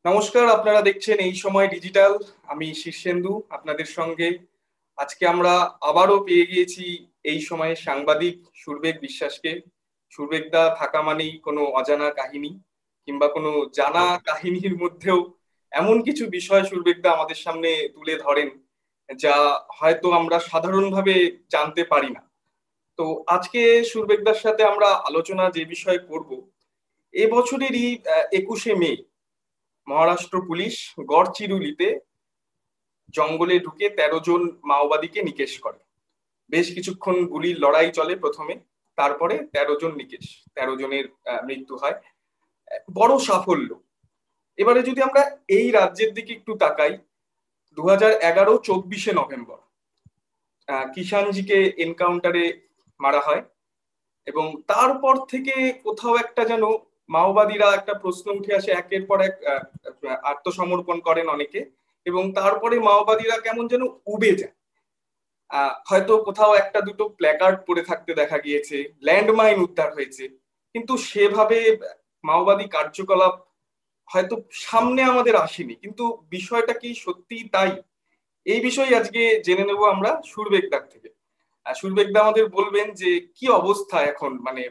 নমস্কার, আপনারা দেখছেন এই সময় ডিজিটাল। আমি শীর্ষেন্দু আপনাদের সঙ্গে। আজকে আমরা আবারও পেয়ে গিয়েছি এই সময়ে সাংবাদিক সুরবেগ বিশ্বাসকে। সুরবেগদা থাকা মানেই কোনো অজানা কাহিনী কিংবা কোনো জানা কাহিনীর মধ্যেও এমন কিছু বিষয় সুরবেগদা আমাদের সামনে তুলে ধরেন যা হয়তো আমরা সাধারণভাবে জানতে পারি না। তো আজকে সুরবেগদার সাথে আমরা আলোচনা যে বিষয়ে করব, এবছরেরই 21শে মে মহারাষ্ট্র পুলিশ গড়চিরুলিতে জঙ্গলে ঢুকে 13 জন মাওবাদীকে নিকেশ করে। বেশ কিছুক্ষণ গুলির লড়াই চলে প্রথমে, তারপরে 13 জন নিকেশ, 13 জনের মৃত্যু হয়। বড় সাফল্য। এবারে যদি আমরা এই রাজ্যের দিকে একটু তাকাই, 2011 24শে নভেম্বর কিষাণজিকে এনকাউন্টারে মারা হয় এবং তারপর থেকে কোথাও একটা যেন মাওবাদীরা একটা প্রশ্ন উঠে আসে, একের পর এক আত্মসমর্পণ করেন অনেকে এবং তারপরে মাওবাদীরা কেমন যেন উবে যায়। হয়তো কোথাও একটা দুটো প্ল্যাকার্ড পড়ে থাকতে দেখা গিয়েছে, ল্যান্ডমাইন উদ্ধার হয়েছে, কিন্তু সেভাবে মাওবাদী কার্যকলাপ হয়তো সামনে আমাদের আসেনি। কিন্তু বিষয়টা কি সত্যি তাই? এই বিষয়ে আজকে জেনে নেব আমরা সুরবেগদার থেকে। সুরবেগদা আমাদের বলবেন যে কি অবস্থা এখন, মানে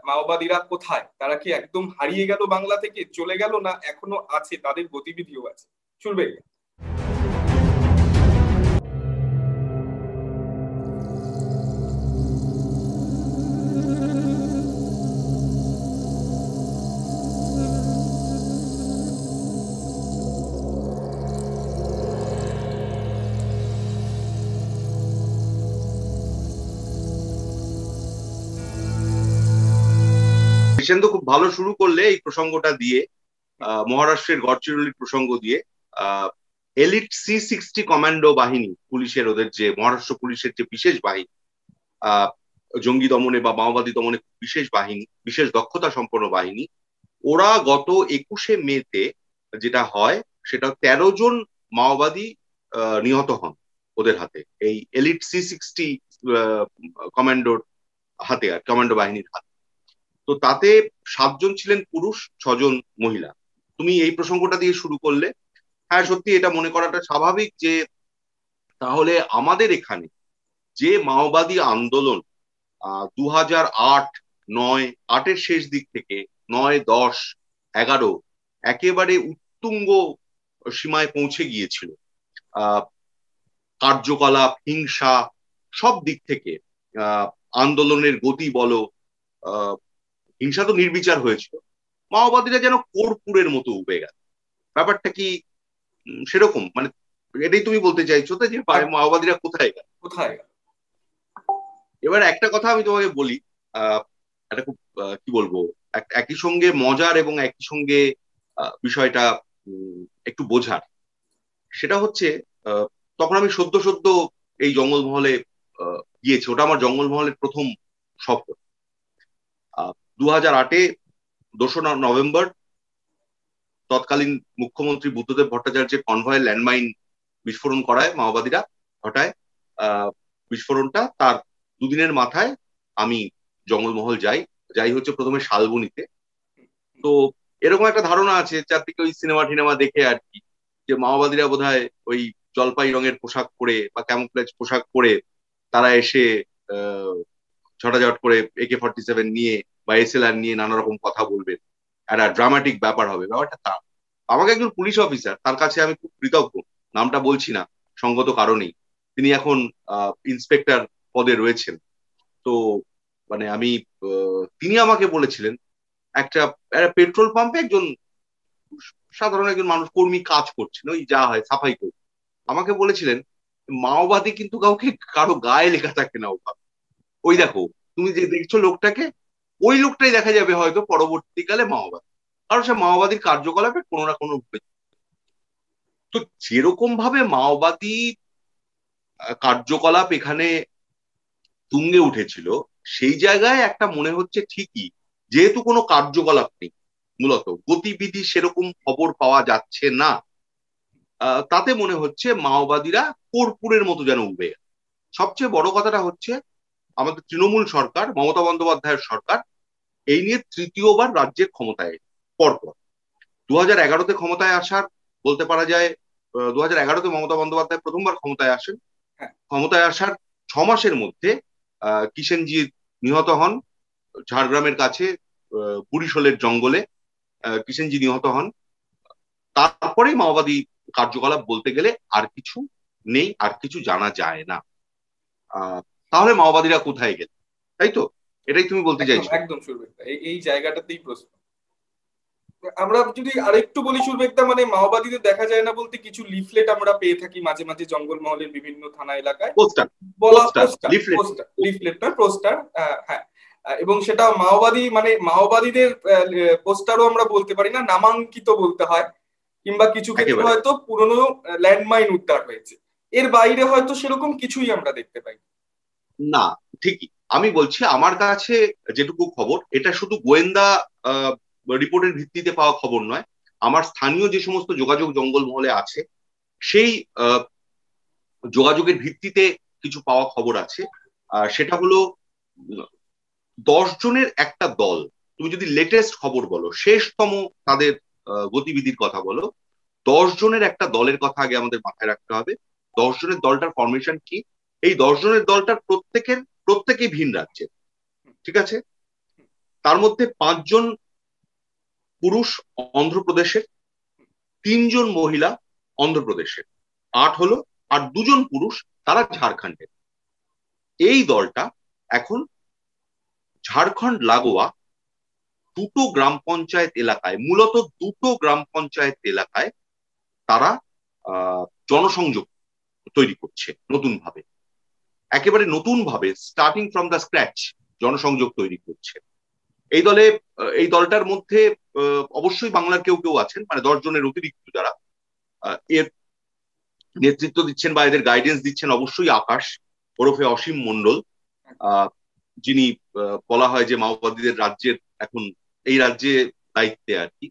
মাওবাদীরা কোথায়, তারা কি একদম হারিয়ে গেল, বাংলা থেকে চলে গেল, না এখনো আছে, তাদের গতিবিধিও আছে? সুরবেগদা। তো খুব ভালো শুরু করলে এই প্রসঙ্গটা দিয়ে, মহারাষ্ট্রের গড়চিরোলির প্রসঙ্গ দিয়ে। এলিট C-60 কমান্ডো বাহিনী, পুলিশের, ওদের যে মহারাষ্ট্র পুলিশের যে বিশেষ বাহিনী, আহ জঙ্গি দমনে বা মাওবাদী দমনে বিশেষ বাহিনী, বিশেষ দক্ষতা সম্পন্ন বাহিনী, ওরা গত 21শে মেতে যেটা হয়, সেটা 13 জন মাওবাদী নিহত হন ওদের হাতে, এই এলিট C-60 কমান্ডোর হাতে, আর কমান্ডো বাহিনীর হাতে। তো তাতে 7 জন ছিলেন পুরুষ, 6 জন মহিলা। তুমি এই প্রসঙ্গটা দিয়ে শুরু করলে। হ্যাঁ, সত্যি এটা মনে করাটা স্বাভাবিক যে তাহলে আমাদের এখানে যে মাওবাদী আন্দোলন 2008, 9, 8-এর শেষ দিক থেকে 9, 10, 11 একেবারে উত্তুঙ্গ সীমায় পৌঁছে গিয়েছিল, আহ কার্যকলাপ, হিংসা, সব দিক থেকে, আহ আন্দোলনের গতি বলো, আহ হিংসা তো নির্বিচার হয়েছিল। মাওবাদীরা যেন কর্পূরের মতো উবে গেল। ব্যাপারটা কি সেরকম? মানে এটাই তুমি বলতে চাইছো তো, যে মাওবাদীরা কোথায় গেল? কোথায়? এবার একটা কথা আমি তোমাকে বলি, আহ একটা খুব কি বলবো, একই সঙ্গে মজার এবং একই সঙ্গে বিষয়টা উম, একটু বোঝার। সেটা হচ্ছে, তখন আমি সদ্য সদ্য এই জঙ্গলমহলে গিয়েছি। ওটা আমার জঙ্গলমহলের প্রথম সফর। 2008-এ 2রা নভেম্বর তৎকালীন মুখ্যমন্ত্রী বুদ্ধদেব ভট্টাচার্যের কনভয়ে ল্যান্ডমাইন বিস্ফোরণ করায় মাওবাদীরা, ঘটায়। বিস্ফোরণটা তার দুদিনের মাথায় আমি জঙ্গলমহল যাই। যাই হচ্ছে প্রথমে শালবনীতে। তো এরকম একটা ধারণা আছে চারদিকে, ওই সিনেমা টিনেমা দেখে আর কি, যে মাওবাদীরা বোধহয় ওই জলপাই রঙের পোশাক পরে বা ক্যামোফ্লেজ পোশাক পরে তারা এসে আহ ঝটাঝট করে AK-47 নিয়ে বা SLR নিয়ে নানা রকম কথা বলবেন, একটা ড্রামাটিক ব্যাপার হবে। ব্যাপারটা তা, আমাকে একজন পুলিশ অফিসার, তার কাছে আমি খুব কৃতজ্ঞ, নামটা বলছি না সঙ্গত কারণেই, তিনি এখন ইন্সপেক্টর পদে রয়েছেন। তো মানে আমি, তিনি আমাকে বলেছিলেন, একটা একটা পেট্রোল পাম্পে একজন সাধারণ একজন মানুষ, কর্মী কাজ করছেন, ওই যা হয় সাফাই করে, আমাকে বলেছিলেন, মাওবাদী কিন্তু কাউকে কারো গায়ে লেখা থাকে না ওভাবে। ওই দেখো, তুমি যে দেখছো লোকটাকে, ওই লোকটাই দেখা যাবে হয়তো পরবর্তীকালে মাওবাদী, কারণ সে মাওবাদীর কার্যকলাপে কোনো না কোনো রূপে। তো যেরকম ভাবে মাওবাদী কার্যকলাপ এখানে তুঙ্গে উঠেছিল, সেই জায়গায় একটা মনে হচ্ছে ঠিকই, যেহেতু কোনো কার্যকলাপ নেই, মূলত গতিবিধি সেরকম খবর পাওয়া যাচ্ছে না, তাতে মনে হচ্ছে মাওবাদীরা কর্পূরের মতো যেন উবে গেছে। সবচেয়ে বড় কথাটা হচ্ছে, আমাদের তৃণমূল সরকার, মমতা বন্দ্যোপাধ্যায়ের সরকার, এই নিয়ে তৃতীয়বার রাজ্যের ক্ষমতায় পরপর। 2011-তে ক্ষমতায় আসার, বলতে পারা যায় 2011-তে মমতা বন্দ্যোপাধ্যায় প্রথমবার ক্ষমতায় আসেন। হ্যাঁ। ক্ষমতায় আসার 6 মাসের মধ্যে কিষেনজি নিহত হন ঝাড়গ্রামের কাছে বুড়িশোলের জঙ্গলে। কিষেনজি নিহত হন। তারপরেই মাওবাদী কার্যকলাপ বলতে গেলে আর কিছু নেই, আর কিছু জানা যায় না। তাহলে মাওবাদীরা কোথায় গেল, তাই তো? এটাই তুমি বলতে একদম চাইছো? একদম সুরবেকদা, এই জায়গাটাতেই প্রশ্ন। আমরা যদি আরেকটু বলি সুরবেকদা, মানে মাওবাদীদের দেখা যায় না বলতে কিছু লিফলেট আমরা পেয়ে থাকি মাঝে মাঝে জঙ্গলমহলের বিভিন্ন থানা এলাকায়। পোস্টার, বলা poster, poster, leaflet, poster, leaflet নয় পোস্টার। হ্যাঁ। এবং সেটা মাওবাদী মানে মাওবাদীদের পোস্টারও আমরা বলতে পারি না, নামাঙ্কিত বলতে হয়। কিংবা কিছু ক্ষেত্রে একেবারে হয়তো পুরনো ল্যান্ডমাইন উদ্ধার হয়েছে। এর বাইরে হয়তো সেরকম কিছুই আমরা দেখতে পাই না। ঠিকই আমি বলছি, আমার কাছে যেটুকু খবর, এটা শুধু গোয়েন্দা রিপোর্টের ভিত্তিতে পাওয়া খবর নয়। আমার স্থানীয় যে সমস্ত যোগাযোগ জঙ্গলমহলে আছে, সেই আহ, যোগাযোগের ভিত্তিতে কিছু পাওয়া খবর আছে। সেটা হলো 10 জনের একটা দল। তুমি যদি লেটেস্ট খবর বলো, শেষতম তাদের গতিবিধির কথা বলো, 10 জনের একটা দলের কথা আগে আমাদের মাথায় রাখতে হবে। 10 জনের দলটার ফরমেশন কি? এই 10 জনের দলটার প্রত্যেকেই ভিন রাজ্যে, ঠিক আছে? তার মধ্যে 5 জন পুরুষ অন্ধ্রপ্রদেশের, 3 জন মহিলা অন্ধ্রপ্রদেশের, 8 হলো, আর 2 জন পুরুষ, তারা ঝাড়খণ্ডের। এই দলটা এখন ঝাড়খণ্ড লাগোয়া দুটো গ্রাম পঞ্চায়েত এলাকায়, মূলত দুটো গ্রাম পঞ্চায়েত এলাকায় তারা আহ জনসংযোগ তৈরি করছে নতুন ভাবে। একেবারে নতুন ভাবে, স্টার্টিং ফ্রম দ্য স্ক্র্যাচ জনসংযোগ তৈরি করছে। এই দলে এই দলটার মধ্যে অবশ্যই বাংলার কেউ কেউ আছেন, মানে 10 জনের অতিরিক্ত যারা এর নেতৃত্ব দিচ্ছেন বা এদের গাইডেন্স দিচ্ছেন, অবশ্যই আকাশ ওরফে অসীম মন্ডল, আহ, যিনি বলা হয় যে মাওবাদীদের রাজ্যের এখন এই রাজ্যে দায়িত্বে আর কি।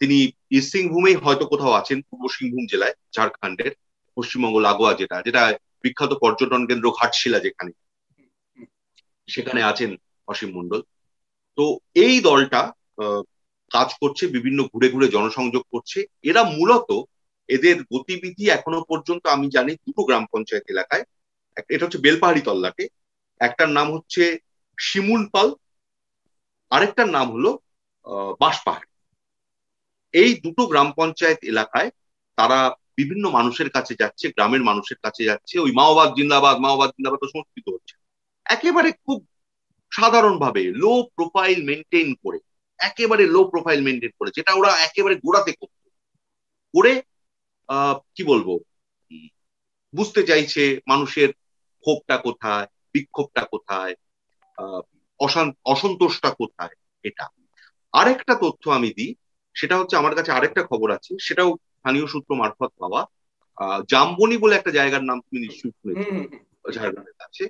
তিনি ইস্ট সিংভূমেই হয়তো কোথাও আছেন, পূর্ব সিংভূম জেলায়, ঝাড়খণ্ডের পশ্চিমবঙ্গ লাগোয়া, যেটা যেটা বিখ্যাত পর্যটন কেন্দ্র ঘাটশিলা যেখানে, সেখানে আছেন অসীম মন্ডল। তো এই দলটা আহ, কাজ করছে, বিভিন্ন ঘুরে ঘুরে জনসংযোগ করছে। এরা মূলত, এদের গতিবিধি এখনো পর্যন্ত আমি জানি দুটো গ্রাম পঞ্চায়েত এলাকায়। এটা হচ্ছে বেলপাহাড়ি তল্লাটে, একটার নাম হচ্ছে শিমুলপাল, আরেকটার নাম হলো বাঁশপাহাড়ি। এই দুটো গ্রাম পঞ্চায়েত এলাকায় তারা বিভিন্ন মানুষের কাছে যাচ্ছে, গ্রামের মানুষের কাছে যাচ্ছে, ওই মাওবাদ জিন্দাবাদ, মাওবাদ জিন্দাবাদ তো সংস্কৃত হচ্ছে একেবারে খুব সাধারণভাবে, লো প্রোফাইল মেনটেন করে, একেবারে লো প্রোফাইল মেনটেন করে, যেটা ওরা একেবারে গোড়াতে করতো। করে কি বলবো, বুঝতে চাইছে মানুষের ক্ষোভটা কোথায়, বিক্ষোভটা কোথায়, আহ অসন্তোষটা কোথায়। এটা আরেকটা তথ্য আমি দিই, সেটা হচ্ছে আমার কাছে আরেকটা খবর আছে, সেটাও স্থানীয় সূত্র মারফত পাওয়া। জামবনি বলে একটা জায়গার নাম তুমি নিশ্চয়ই শুনেছো, হুম। ঝাড়গ্রামের কাছে।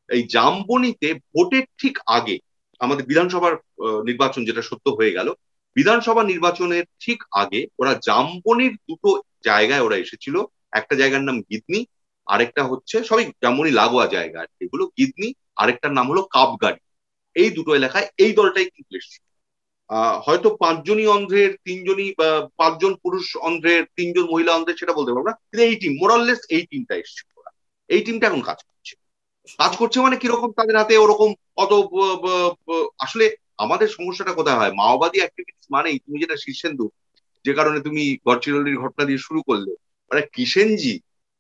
এই জামবনিতে ভোটের ঠিক আগে, আমাদের বিধানসভার নির্বাচন যেটা সত্য হয়ে গেল, বিধানসভা নির্বাচনের ঠিক আগে ওরা জামবনির দুটো জায়গায় ওরা এসেছিল। একটা জায়গার নাম গিদনি, আরেকটা হচ্ছে, সবই জামবনি লাগোয়া জায়গা, এগুলো গিদনি, আরেকটার নাম হলো কাপগাড়ি। এই দুটো এলাকায় এই দলটাই কিন্তু এসেছিল। হয়তো 5 জনই অন্ধ্রের, 3 জনই, 5 জন পুরুষ অন্ধ্রের, 3 জন মহিলা অন্ধ্রের, সেটা বলতে পারবো না, কিন্তু এই টিম মোরাললেস, এই টিমটা এসেছিল ওরা। এই টিমটা এখন কাজ করছে। কাজ করছে মানে কিরকম, তাদের হাতে ওরকম অত আসলে আমাদের সমস্যাটা কোথায় হয়, মাওবাদী অ্যাক্টিভিটিস মানেই, তুমি যেটা শীর্ষেন্দু, যে কারণে তুমি গড়চিরৌলির ঘটনা দিয়ে শুরু করলে, মানে কিষেনজি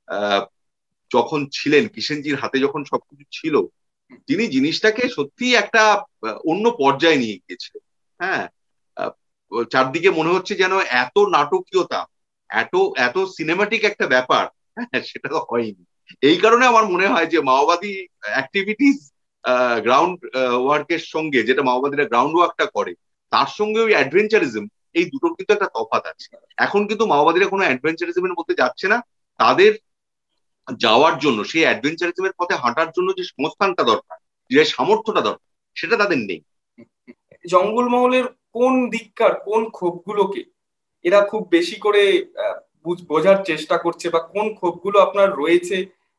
আহ যখন ছিলেন, কিষেনজির হাতে যখন সবকিছু ছিল, তিনি জিনিসটাকে সত্যি একটা অন্য পর্যায়ে নিয়ে গিয়েছিলেন। হ্যাঁ, আহ, চারদিকে মনে হচ্ছে যেন এত নাটকীয়তা, এত এত সিনেমাটিক একটা ব্যাপার, হ্যাঁ, সেটা তো হয়নি। এই কারণে আমার মনে হয় যে মাওবাদী অ্যাক্টিভিটিস গ্রাউন্ড ওয়ার্কের সঙ্গে, যেটা মাওবাদীরা গ্রাউন্ড ওয়ার্কটা করে, তার সঙ্গে ওই অ্যাডভেঞ্চারিজম, এই দুটোর কিন্তু একটা তফাৎ আছে। এখন কিন্তু মাওবাদীরা কোনো অ্যাডভেঞ্চারিজমের মধ্যে যাচ্ছে না। তাদের যাওয়ার জন্য, সেই অ্যাডভেঞ্চারিজমের পথে হাঁটার জন্য যে সংস্থানটা দরকার, যে সামর্থ্যটা দরকার, সেটা তাদের নেই। জঙ্গলমহলের কোন দিককার কোন ক্ষোভগুলোকে এরা খুব বেশি করে বোঝার চেষ্টা করছে, বা কোন ক্ষোভগুলো আপনার রয়েছে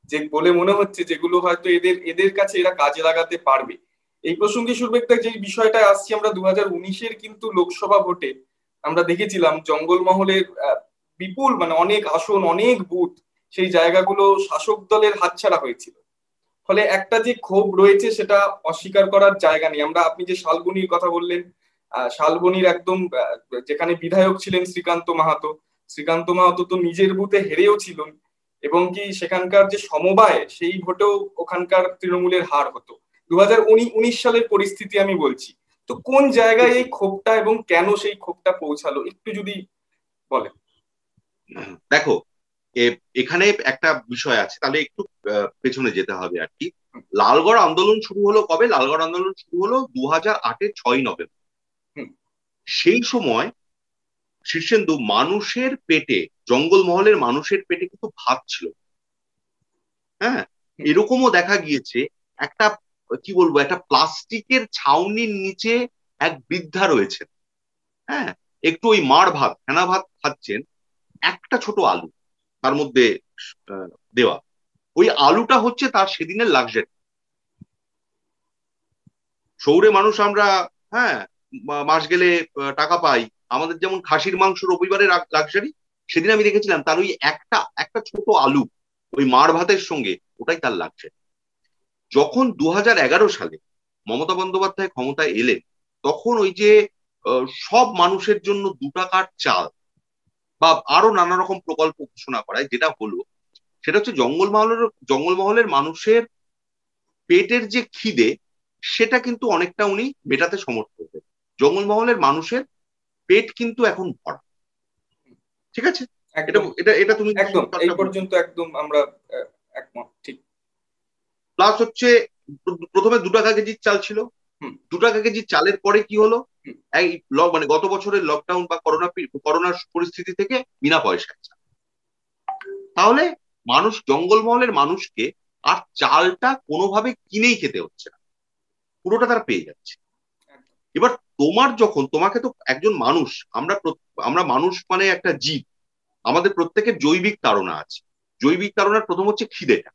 যে বলে মনে হচ্ছে যেগুলো হয়তো এদের এদের কাছে এরা কাজে লাগাতে পারবে? এই প্রসঙ্গে সুরবেক্তা যে বিষয়টা আসছি আমরা 2019-এর কিন্তু লোকসভা ভোটে আমরা দেখেছিলাম জঙ্গলমহলের বিপুল মানে অনেক আসন, অনেক বুথ, সেই জায়গাগুলো শাসক দলের হাতছাড়া হয়েছিল। ফলে একটা যে ক্ষোভ রয়েছে সেটা অস্বীকার করার জায়গা নেই। আমরা, আপনি যে শালবনির কথা বললেন, শালবনির একদম যেখানে বিধায়ক ছিলেন শ্রীকান্ত মাহাতো, শ্রীকান্ত মাহাতো তো নিজের বুথে হেরেও ছিলেন, এবং কি সেখানকার যে সমবায় সেই ভোটেও ওখানকার তৃণমূলের হার হতো। 2019 সালের পরিস্থিতি আমি বলছি। তো কোন জায়গায় এই ক্ষোভটা এবং কেন সেই ক্ষোভটা পৌঁছালো একটু যদি বলেন। দেখো, এখানে একটা বিষয় আছে, তাহলে একটু পেছনে যেতে হবে আর কি। লালগড় আন্দোলন শুরু হলো কবে? লালগড় আন্দোলন শুরু হলো 2008-এর 6ই নভেম্বর। হুম, সেই সময় শীর্ষেন্দু মানুষের পেটে, জঙ্গলমহলের মানুষের পেটে কিন্তু ভাত ছিল। হ্যাঁ, হুম, এরকমও দেখা গিয়েছে একটা, কি বলবো, একটা প্লাস্টিকের ছাউনির নিচে এক বৃদ্ধা রয়েছে। হ্যাঁ, একটু ওই মাড় ভাত, ফেনা ভাত খাচ্ছেন, একটা ছোট আলু তার মধ্যে আহ, দেওয়া। ওই আলুটা হচ্ছে তার সেদিনের লাক্সারি। শহুরে মানুষ আমরা, হ্যাঁ, মাস গেলে টাকা পাই, আমাদের যেমন খাসির মাংস রবিবারে লাক্সারি, সেদিন আমি দেখেছিলাম তার ওই একটা একটা ছোট আলু ওই মার ভাতের সঙ্গে, ওটাই তার লাক্সারি। যখন 2011 সালে মমতা বন্দ্যোপাধ্যায় ক্ষমতায় এলেন, তখন ওই যে সব মানুষের জন্য 2 টাকার চাল বা আরো নানা রকম প্রকল্প ঘোষণা করায়, যেটা হলো সেটা হচ্ছে জঙ্গলমহলের মানুষের পেটের যে খিদে, সেটা কিন্তু অনেকটা উনি মেটাতে সমর্থ হতেন। জঙ্গলমহলের মানুষের পেট কিন্তু এখন ভরা। ঠিক আছে, এটা একদম, এটা এটা তুমি একদম নিশ্চয়ই এই চর্চা করবে। পর্যন্ত একদম আমরা একমত, ঠিক। প্লাস হচ্ছে প্রথমে 2 টাকা কেজির চাল ছিল। হুম, 2 টাকা কেজির চালের পরে কি হলো? হুম, এই মানে গত বছরের লকডাউন বা করোনার পরিস্থিতি থেকে বিনা পয়সায় চাল। তাহলে মানুষ, জঙ্গলমহলের মানুষকে আর চালটা কোনোভাবে কিনেই খেতে হচ্ছে না, পুরোটা তারা পেয়ে যাচ্ছে। একদম, এবার তোমাকে তো একজন মানুষ, আমরা মানুষ মানে একটা জীব, আমাদের প্রত্যেকের জৈবিক তাড়না আছে। জৈবিক তাড়নার প্রথম হচ্ছে খিদেটা,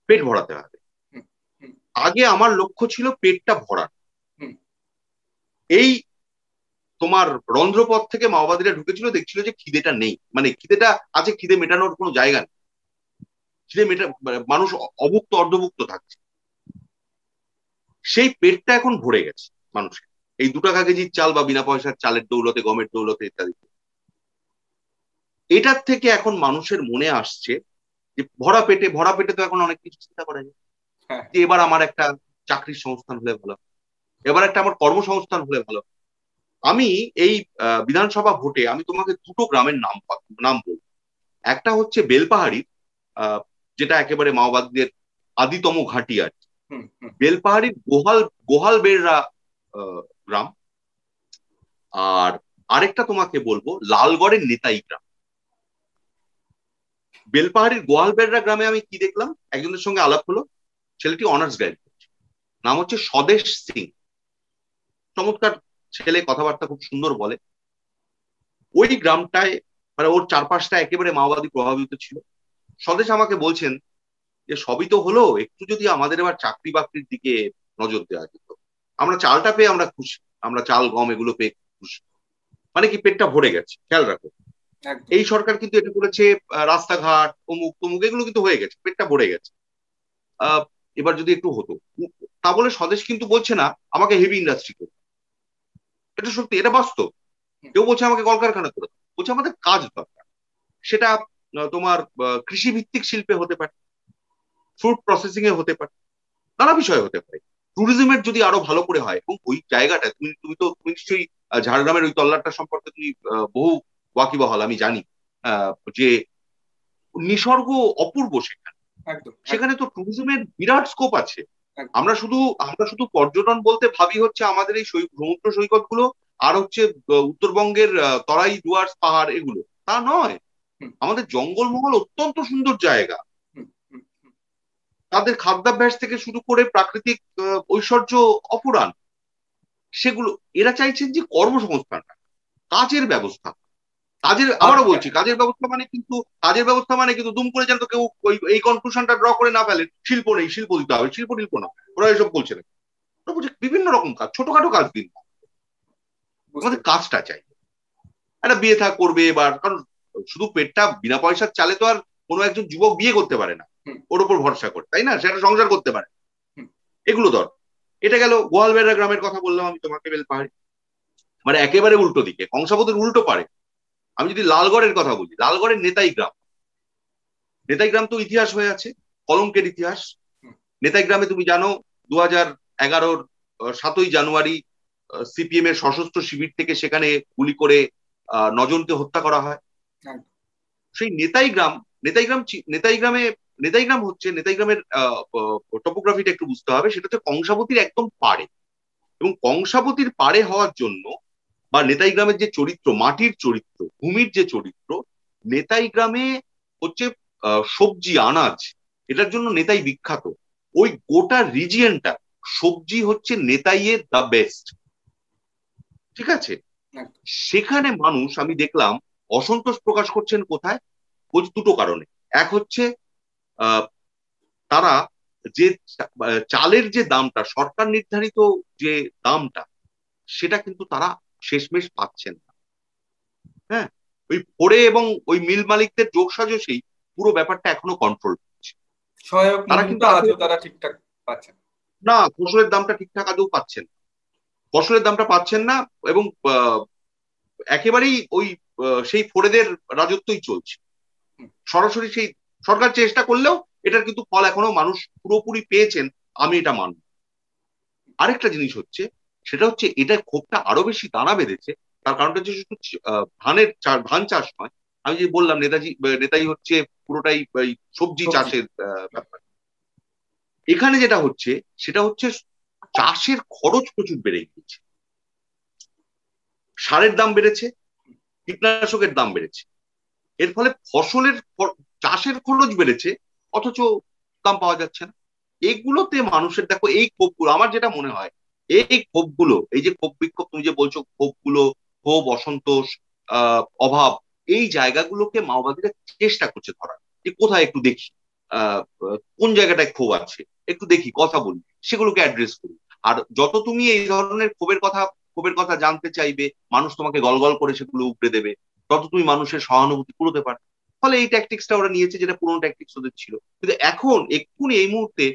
পেট ভরাতে হবে। হুম, হুম, আগে আমার লক্ষ্য ছিল পেটটা ভরা। হুম, এই তোমার রন্ধ্রপথ থেকে মাওবাদীরা ঢুকেছিল, দেখছিল যে খিদেটা নেই, মানে খিদেটা আছে, খিদে মেটানোর কোনো জায়গা নেই, খিদে মেটা মানুষ অভুক্ত অর্ধভুক্ত থাকছে। সেই পেটটা এখন ভরে গেছে মানুষের, এই 2 টাকা কেজির চাল বা বিনা পয়সার চালের দৌলতে, গমের দৌলতে ইত্যাদি। এটার থেকে এখন মানুষের মনে আসছে যে ভরা পেটে তো এখন অনেক কিছু চিন্তা করা যায়। হ্যাঁ, যে এবার আমার একটা চাকরির সংস্থান হলে ভালো, এবার একটা আমার কর্মসংস্থান হলে ভালো। আমি এই বিধানসভা ভোটে আমি তোমাকে 2টো গ্রামের নাম বলবো। একটা হচ্ছে বেলপাহাড়ি, আহ, যেটা একেবারে মাওবাদীদের আদিতম ঘাঁটি আর কি। হুম, হুম, বেলপাহাড়ির গোহালবেড়রা আহ, গ্রাম। আর আরেকটা তোমাকে বলবো লালগড়ের নেতাই গ্রাম। বেলপাহাড়ির গোয়ালবেড়রা গ্রামে আমি কি দেখলাম, একজনের সঙ্গে আলাপ হলো, ছেলেটি অনার্স গ্র্যাজুয়েট, নাম হচ্ছে স্বদেশ সিং। চমৎকার ছেলে, কথাবার্তা খুব সুন্দর বলে। ওই গ্রামটায়, মানে ওর চারপাশটা একেবারে মাওবাদী প্রভাবিত ছিল। স্বদেশ আমাকে বলছেন যে সবই তো হলো, একটু যদি আমাদের এবার চাকরি বাকরির দিকে নজর দেওয়া যেত। আমরা চালটা পেয়ে আমরা খুশি, আমরা চাল গম এগুলো পেয়ে খুশি, মানে কি পেটটা ভরে গেছে। খেয়াল রাখো, একদম, এই সরকার কিন্তু এটা করেছে, রাস্তাঘাট অমুক তমুক এগুলো কিন্তু হয়ে গেছে, পেটটা ভরে গেছে। আহ এবার যদি একটু হতো, তা বলে স্বদেশ কিন্তু বলছে না আমাকে হেভি ইন্ডাস্ট্রি করতে। এটা সত্যি, এটা বাস্তব। হুম, কেউ বলছে আমাকে কলকারখানা করে দাও, বলছে আমাদের কাজ দরকার। সেটা তোমার কৃষি ভিত্তিক শিল্পে হতে পারে, ফুড প্রসেসিং এ হতে পারে, নানা বিষয় হতে পারে। ট্যুরিজমের যদি আরো ভালো করে হয়, এবং ওই জায়গাটা তুমি নিশ্চয়ই ঝাড়গ্রামের ওই তল্লাটটা সম্পর্কে তুমি বহু ওয়াকিবহাল, আমি জানি। আহ, যে নিসর্গ অপূর্ব সেখানে, একদম, সেখানে একদম, তো ট্যুরিজমের বিরাট স্কোপ আছে। একদম, আমরা শুধু পর্যটন বলতে ভাবি হচ্ছে আমাদের এই সমুদ্র সৈকত গুলো, আর হচ্ছে উত্তরবঙ্গের তরাই ডুয়ার্স পাহাড়, এগুলো তা নয়। হুম, আমাদের জঙ্গলমহল অত্যন্ত সুন্দর জায়গা। হুম, হুম, হুম, তাদের খাদ্যাভ্যাস থেকে শুরু করে প্রাকৃতিক ঐশ্বর্য অফুরান। সেগুলো, এরা চাইছেন যে কর্মসংস্থান, কাজের ব্যবস্থা। আবারও আচ্ছা, বলছি, কাজের ব্যবস্থা মানে কিন্তু দুম করে যেন তো কেউ এই কনক্লুশনটা ড্র করে না ফেলে শিল্প নেই, শিল্প দিতে হবে, শিল্প টিল্প না। ওরা এসব বলছে না, ওরা বলছে বিভিন্ন রকম কাজ, ছোটখাটো কাজ দিন, বুঝতে আমাদের পেরেছি। কাজটা চাই। একটা বিয়ে থা করবে এবার, কারণ শুধু পেটটা বিনা পয়সার চালে তো আর কোনো একজন যুবক বিয়ে করতে পারে না ওর উপর ভরসা করে, তাই না? সেটা সংসার করতে পারে, এগুলো ধর। এটা গেল গোয়ালবেড়া গ্রামের কথা বললাম আমি তোমাকে, বেলপাহাড়ি। মানে একেবারে উল্টো দিকে, কংসাবতীর উল্টো পারে। আমি যদি লালগড়ের কথা বলি, লালগড়ের নেতাই গ্রাম, নেতাই গ্রাম তো ইতিহাস হয়ে আছে, কলঙ্কের ইতিহাস। নেতাই গ্রামে তুমি জানো 2011-র 7ই জানুয়ারি সিপিএম এর সশস্ত্র শিবির থেকে সেখানে গুলি করে 9 জনকে হত্যা করা হয়। সেই নেতাই গ্রাম, নেতাই গ্রাম নেতাই গ্রামে, নেতাই গ্রাম হচ্ছে, নেতাই গ্রামের টপোগ্রাফিটা একটু বুঝতে হবে। সেটা হচ্ছে কংসাবতীর একদম পাড়ে, এবং কংসাবতীর পাড়ে হওয়ার জন্য, বা নেতাই গ্রামের যে চরিত্র, মাটির চরিত্র, ভূমির যে চরিত্র, নেতাই গ্রামে হচ্ছে সবজি আনাজ, এটার জন্য নেতাই বিখ্যাত। ওই গোটা রিজিয়নটা সবজি হচ্ছে নেতাইয়ের দা বেস্ট, ঠিক আছে? সেখানে মানুষ আমি দেখলাম অসন্তোষ প্রকাশ করছেন কোথায়, ওই দুটো কারণে। এক হচ্ছে আহ তারা যে চালের যে দামটা, সরকার নির্ধারিত যে দামটা, সেটা কিন্তু তারা শেষমেশ পাচ্ছেন না। হ্যাঁ, ওই ফোরে এবং ওই মিল মালিকদের যোগসাজশেই পুরো ব্যাপারটা এখনো কন্ট্রোল করছে। সহায়ক তারা কিন্তু মূল্যটা আজও তারা ঠিকঠাক পাচ্ছেন না, ফসলের দামটা ঠিকঠাক আদৌ পাচ্ছেন না, ফসলের দামটা পাচ্ছেন না। এবং একেবারেই ওই সেই ফোরেদের রাজত্বই চলছে সরাসরি। সেই সরকার চেষ্টা করলেও এটার কিন্তু ফল এখনো মানুষ পুরোপুরি পেয়েছেন, আমি এটা মানব। আরেকটা জিনিস হচ্ছে, সেটা হচ্ছে এটা ক্ষোভটা আরো বেশি দানা বেঁধেছে। তার কারণটা হচ্ছে শুধু ধান চাষ নয়, আমি যে বললাম নেতাই হচ্ছে পুরোটাই সবজি সবজি। চাষের ব্যাপার। এখানে যেটা হচ্ছে সেটা হচ্ছে চাষের খরচ প্রচুর বেড়ে গিয়েছে, সারের দাম বেড়েছে, কীটনাশকের দাম বেড়েছে। এর ফলে চাষের খরচ বেড়েছে, অথচ দাম পাওয়া যাচ্ছে না। এগুলোতে মানুষের, দেখো এই ক্ষোভগুলো, আমার যেটা মনে হয় এই ক্ষোভগুলো, এই যে ক্ষোভ বিক্ষোভ তুমি যে বলছো, ক্ষোভগুলো, ক্ষোভ, অসন্তোষ, অভাব, এই জায়গাগুলোকে মাওবাদীরা চেষ্টা করছে ধরার, যে কোথায় একটু দেখি, আহ কোন জায়গাটায় ক্ষোভ আছে, একটু দেখি, কথা বলি, সেগুলোকে অ্যাড্রেস করি। আর যত তুমি এই ধরনের ক্ষোভের কথা জানতে চাইবে, মানুষ তোমাকে গলগল করে সেগুলো উপড়ে দেবে, তত তুমি মানুষের সহানুভূতি কুড়োতে পারবে। ফলে এই ট্যাকটিক্সটা ওরা নিয়েছে, যেটা পুরোনো ট্যাকটিক্স ওদের ছিল। কিন্তু এক্ষুনি এই মুহূর্তে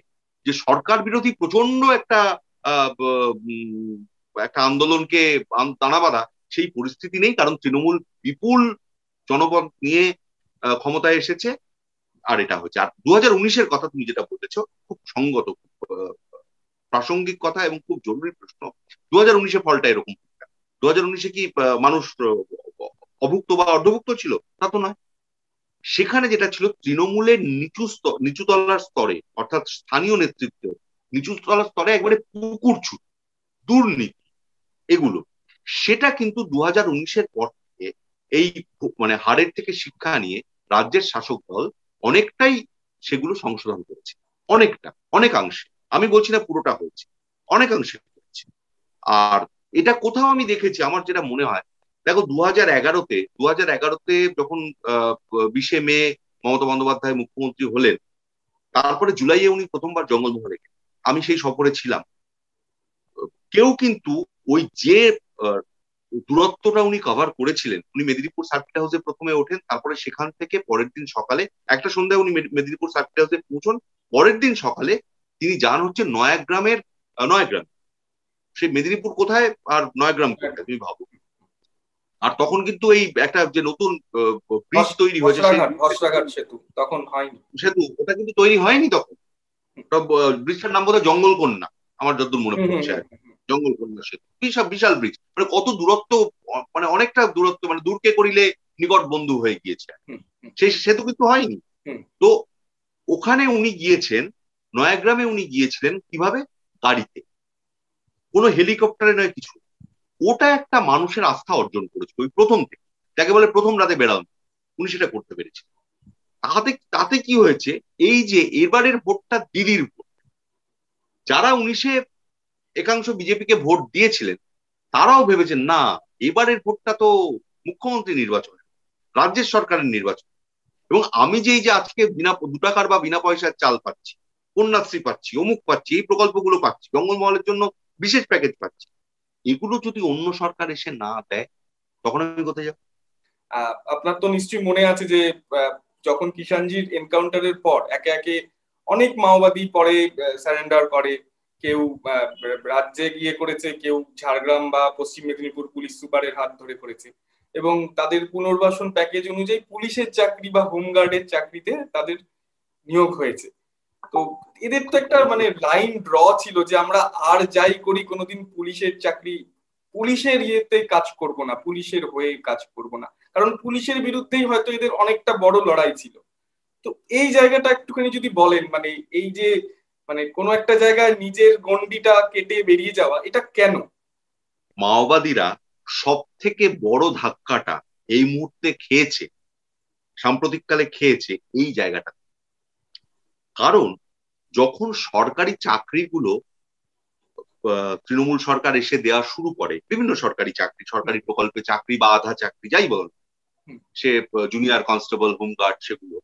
যে সরকার বিরোধী প্রচন্ড একটা আন্দোলনকে দানা বাঁধা, সেই পরিস্থিতি নেই, কারণ তৃণমূল বিপুল জনবল নিয়ে ক্ষমতায় এসেছে। আর এটা হচ্ছে, আর 2019-এর কথা তুমি যেটা বলেছো, খুব সঙ্গত, খুব প্রাসঙ্গিক কথা এবং খুব জরুরি প্রশ্ন। 2019-এ ফলটা এরকম। 2019-এ কি মানুষ অভুক্ত বা অর্ধভুক্ত ছিল? তা তো নয়। সেখানে যেটা ছিল, তৃণমূলের নিচু তলার স্তরে, অর্থাৎ স্থানীয় নেতৃত্ব নিচু তলার স্তরে একবারে পুকুরছুট, দুর্নীতি, এগুলো, সেটা কিন্তু 2019-এর পর থেকে এই মানে হারের থেকে শিক্ষা নিয়ে রাজ্যের শাসক দল অনেকটাই সেগুলো সংশোধন করেছে, অনেকাংশে। আমি বলছি না পুরোটা হয়েছে, অনেকাংশে হয়েছে। আর এটা কোথাও আমি দেখেছি, আমার যেটা মনে হয়, দেখো 2011-তে যখন 20শে মে মমতা বন্দ্যোপাধ্যায় মুখ্যমন্ত্রী হলেন, তারপরে জুলাইয়ে উনি প্রথমবার জঙ্গলমহলে গেলেন। আমি সেই সফরে ছিলাম। কেউ কিন্তু ওই যে আহ, দূরত্বটা উনি কভার করেছিলেন, উনি মেদিনীপুর সার্কিট হাউসে প্রথমে ওঠেন, তারপরে সেখান থেকে পরের দিন সকালে, একটা সন্ধ্যায় উনি মেদিনীপুর সার্কিট হাউসে পৌঁছন, পরের দিন সকালে তিনি যান হচ্ছে নয়াগ্রাম। সেই মেদিনীপুর কোথায় আর নয়াগ্রাম কোথায়, তুমি ভাবো। আর তখন কিন্তু এই একটা যে নতুন ব্রিজ তৈরি হয়েছে, সেই ভসরাঘাট সেতু তখন হয়নি, সেতু, ওটা কিন্তু তৈরি হয়নি তখন। ব্রিজটার নাম বোধহয় জঙ্গলকন্যা, আমার যতদূর মনে পড়ছে আর কি। জঙ্গলকন্যা সেতু, বিশাল বিশাল ব্রিজ, মানে কত দূরত্ব, মানে অনেকটা দূরত্ব, মানে দূরকে করিলে নিকট বন্ধু হয়ে গিয়েছে। সেই সেতু কিন্তু হয়নি। তো ওখানে উনি গিয়েছেন, নয়াগ্রামে উনি গিয়েছিলেন কিভাবে? গাড়িতে, কোনো হেলিকপ্টারে নয়, কিছু। ওটা একটা মানুষের আস্থা অর্জন করেছে ওই প্রথম থেকে, যাকে বলে প্রথম রাতে বেড়ানো। উনি সেটা করতে পেরেছেন। তাতে তাতে কি হয়েছে, এই যে এবারের ভোটটা দিদির ভোট, যারা 19-এ বিজেপিকে ভোট দিয়েছিলেন, তারাও ভেবেছেন না, এবারের ভোটটা তো মুখ্যমন্ত্রী নির্বাচন, রাজ্যের সরকারের নির্বাচন। এবং আমি যে এই যে আজকে বিনা 2 টাকার বা বিনা পয়সার চাল পাচ্ছি, কন্যাশ্রী পাচ্ছি, অমুক পাচ্ছি, এই প্রকল্পগুলো পাচ্ছি, জঙ্গলমহলের জন্য বিশেষ প্যাকেজ পাচ্ছি, এগুলো যদি অন্য সরকার এসে না দেয়, তখন আমি কোথায় যাবো? আপনার তো নিশ্চয়ই মনে আছে যে যখন কিষাণজির এনকাউন্টারের পর একে একে অনেক মাওবাদী পরে সারেন্ডার করে। কেউ আহ, রাজ্যে গিয়ে করেছে, কেউ ঝাড়গ্রাম বা পশ্চিম মেদিনীপুর পুলিশ সুপারের হাত ধরে করেছে, এবং তাদের পুনর্বাসন প্যাকেজ অনুযায়ী পুলিশের চাকরি বা হোমগার্ডের চাকরিতে তাদের নিয়োগ হয়েছে। তো এদের তো একটা মানে লাইন ড্র ছিল যে আমরা আর যাই করি কোনোদিন পুলিশের চাকরি, পুলিশের ইয়েতে কাজ করব না, পুলিশের হয়ে কাজ করব না, কারণ পুলিশের বিরুদ্ধেই হয়তো এদের অনেকটা বড় লড়াই ছিল। তো এই জায়গাটা একটুখানি যদি বলেন, মানে এই যে মানে কোনো একটা জায়গায় নিজের গণ্ডিটা কেটে বেরিয়ে যাওয়া, এটা কেন? মাওবাদীরা সব থেকে বড় ধাক্কাটা এই মুহূর্তে খেয়েছে, সাম্প্রতিককালে খেয়েছে এই জায়গাটা। কারণ যখন সরকারি চাকরিগুলো তৃণমূল সরকার এসে দেওয়া শুরু করে, বিভিন্ন সরকারি চাকরি, সরকারি প্রকল্পে চাকরি বা আধা চাকরি যাই বলুন, হুম, সে জুনিয়র কনস্টেবল, হোমগার্ড, সেগুলো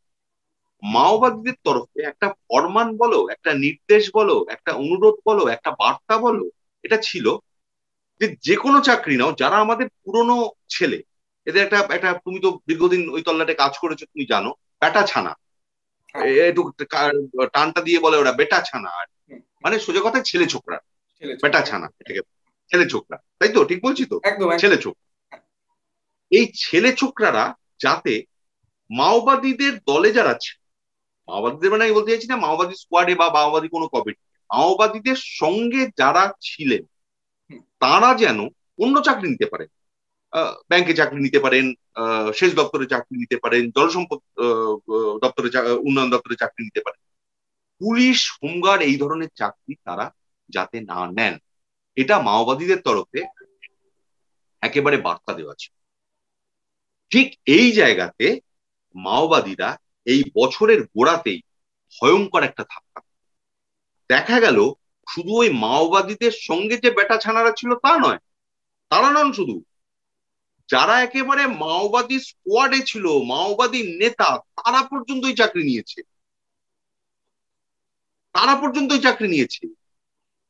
মাওবাদীদের তরফে একটা ফরমান বলো, একটা নির্দেশ বলো, একটা অনুরোধ বলো, একটা বার্তা বলো, এটা ছিল যে যে কোনো চাকরি নাও, যারা আমাদের পুরনো ছেলে, এদের একটা একটা তুমি তো দীর্ঘদিন ওই তল্লাটে কাজ করেছো, তুমি জানো, বেটা ছানা, হ্যাঁ, একটু টানটা দিয়ে বলে ওরা বেটা ছানা, হুম, হুম, মানে সোজা কথায় ছেলে ছোকরা, ছেলে ছোট, বেটা ছানা, এটাকে ছেলে ছোকরা, তাই তো? ঠিক বলছি তো? একদম একদম। ছেলে ছোকরা, এই ছেলে ছোকরারা যাতে মাওবাদীদের দলে যারা ছিল, মাওবাদীদের মানে আমি বলতে চাইছি না মাওবাদী স্কোয়াডে বা মাওবাদী কোনো কমিটি, মাওবাদীদের সঙ্গে যারা ছিলেন হুম, তারা যেন অন্য চাকরি নিতে পারেন, ব্যাংকে চাকরি নিতে পারেন, সেচ দপ্তরে চাকরি নিতে পারেন, জলসম্পদ দপ্তরে উন্নয়ন দপ্তরে চাকরি নিতে পারেন, পুলিশ, হোমগার্ড এই ধরনের চাকরি তারা যাতে না নেন, এটা মাওবাদীদের তরফে একেবারে বার্তা দেওয়া ছিল। ঠিক এই জায়গাতে মাওবাদীরা এই বছরের গোড়াতেই ভয়ঙ্কর একটা ধাক্কা দেখা গেল। শুধু ওই মাওবাদীদের সঙ্গে যে বেটা ছানারা ছিল তা নয়, তারা নন শুধু, যারা একেবারে মাওবাদী স্কোয়াডে ছিল, মাওবাদী নেতা, তারা পর্যন্তই চাকরি নিয়েছে, তারা পর্যন্তই চাকরি নিয়েছে।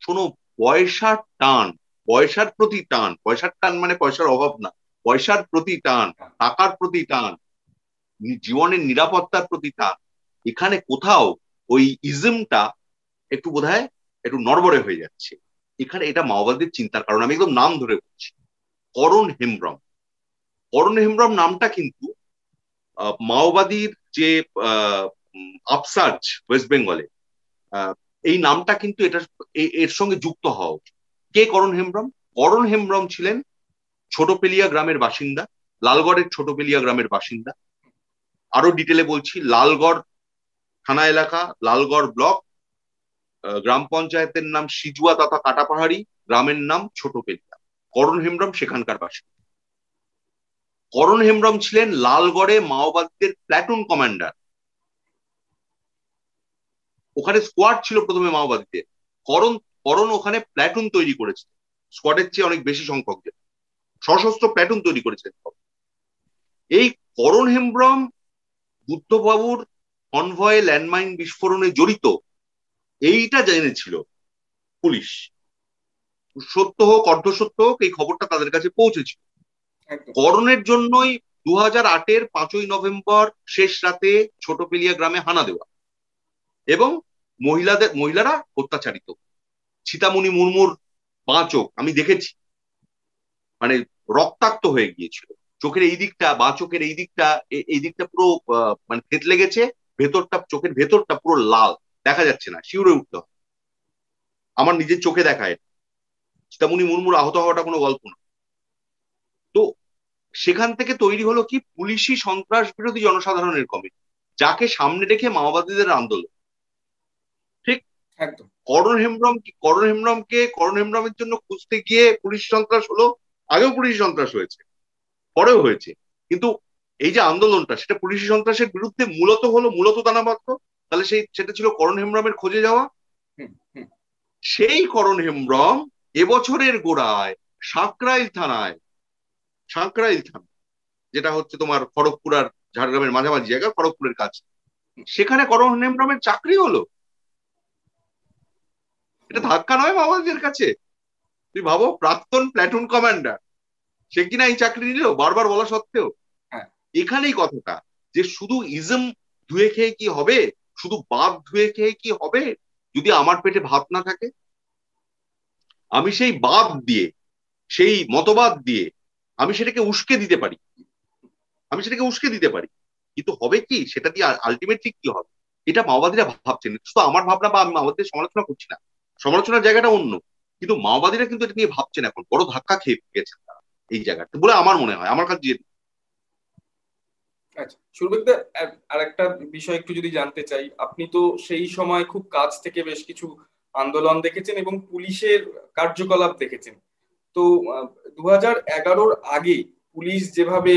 শোনো, পয়সার টান, পয়সার প্রতি টান, পয়সার টান মানে পয়সার অভাব না, পয়সার প্রতি টান, টাকার প্রতি টান, জীবনের নিরাপত্তার প্রতি টান, এখানে কোথাও ওই ইজমটা একটু বোধহয় একটু নড়বড়ে হয়ে যাচ্ছে। এখানে এটা মাওবাদীর চিন্তার কারণ, আমি একদম নাম ধরে বলছি, করণ হেমব্রম। করণ হেমব্রম নামটা কিন্তু মাওবাদীর যে আপসার্জ ওয়েস্ট বেঙ্গলে, আহ, এই নামটা কিন্তু এটা এর সঙ্গে যুক্ত হওয়া উচিত। কে করণ হেমব্রম? করণ হেমব্রম ছিলেন ছোটপেলিয়া গ্রামের বাসিন্দা, লালগড়ের ছোটপেলিয়া গ্রামের বাসিন্দা। আরো ডিটেলে বলছি, লালগড় থানা এলাকা, লালগড় ব্লক, গ্রাম পঞ্চায়েতের নাম সিজুয়া তথা কাটাপাহাড়ি, গ্রামের নাম ছোটপেলিয়া। করণ হেমব্রম সেখানকার বাসিন্দা। করণ হেমব্রম ছিলেন লালগড়ে মাওবাদীদের প্ল্যাটুন কমান্ডার। ওখানে স্কোয়াড ছিল প্রথমে মাওবাদীদের, করণ করণ ওখানে প্ল্যাটুন তৈরি করেছে, স্কোয়াডের চেয়ে অনেক বেশি সংখ্যক সশস্ত্র প্ল্যাটুন তৈরি করেছেন। এই করণ হেমব্রম বুদ্ধবাবুর কনভয়ে ল্যান্ডমাইন বিস্ফোরণে জড়িত, এইটা জেনেছিল পুলিশ। সত্য হোক অর্ধসত্য হোক, এই খবরটা তাদের কাছে পৌঁছেছিল। একদম। করণের জন্যই 2008-এর 5ই নভেম্বর শেষ রাতে ছোটপেলিয়া গ্রামে হানা দেওয়া এবং মহিলারা অত্যাচারিত। সীতামণি মুর্মুর বাঁ চোখ আমি দেখেছি, মানে রক্তাক্ত হয়ে গিয়েছিল, চোখের এই দিকটা, বাঁ চোখের এই দিকটা, এই দিকটা পুরো মানে থেতলে গেছে, ভেতরটা, চোখের ভেতরটা পুরো লাল, দেখা যাচ্ছে না, শিউরে উঠতে হয়। আমার নিজের চোখে দেখা এটা। সীতামণি মুর্মুর আহত হওয়াটা কোনো গল্প না। তো সেখান থেকে তৈরি হলো কি পুলিশি সন্ত্রাস বিরোধী জনসাধারণের কমিটি, যাকে সামনে রেখে মাওবাদীদের আন্দোলন। ঠিক একদম। করণ হেমব্রমের জন্য খুঁজতে গিয়ে পুলিশ সন্ত্রাস হলো, আগেও পুলিশ সন্ত্রাস হয়েছে, পরেও হয়েছে, কিন্তু এই যে আন্দোলনটা সেটা পুলিশি সন্ত্রাসের বিরুদ্ধে মূলত দানাবাধ্য। তাহলে সেটা ছিল করণ হেমব্রমের খোঁজে যাওয়া। হুম, হুম, সেই করণ হেমব্রম এবছরের গোড়ায় সাঁকরাইল থানায়, সাঁকরাইল থানা যেটা হচ্ছে তোমার খড়গপুর আর ঝাড়গ্রামের মাঝামাঝি জায়গা, খড়গপুরের কাছে, হুম, সেখানে করণ হেমব্রমের চাকরি হলো। এটা হুম। ধাক্কা নয় মাওবাদীদের কাছে? তুই ভাবো, প্রাক্তন প্ল্যাটুন কমান্ডার, সে কিনা এই চাকরি নিল বারবার বলা সত্ত্বেও। হ্যাঁ, এখানেই কথাটা, যে শুধু ইজম ধুয়ে খেয়ে কি হবে, শুধু বাপ ধুয়ে খেয়ে কি হবে, যদি আমার পেটে ভাত না থাকে? আমি সেই বাপ দিয়ে, সেই মতবাদ দিয়ে আমি সেটাকে উস্কে দিতে পারি, আমি সেটাকে উস্কে দিতে পারি, কিন্তু হবে কি সেটা দিয়ে আলটিমেটলি কি হবে? এটা মাওবাদীরা ভাবছেন, শুধু আমার ভাবনা বা আমি মাওবাদীদের সমালোচনা করছি না, সমালোচনার জায়গাটা অন্য, কিন্তু মাওবাদীরা কিন্তু এটা নিয়ে ভাবছেন, এখন বড় ধাক্কা খেয়ে গেছেন তারা এই জায়গাটা বলে আমার মনে হয়, আমার কাছে আচ্ছা সুরবেকদা, আরেকটা বিষয় একটু যদি জানতে চাই, আপনি তো সেই সময় খুব কাছ থেকে বেশ কিছু আন্দোলন দেখেছেন এবং পুলিশের কার্যকলাপ দেখেছেন। তো 2011-র আগে পুলিশ যেভাবে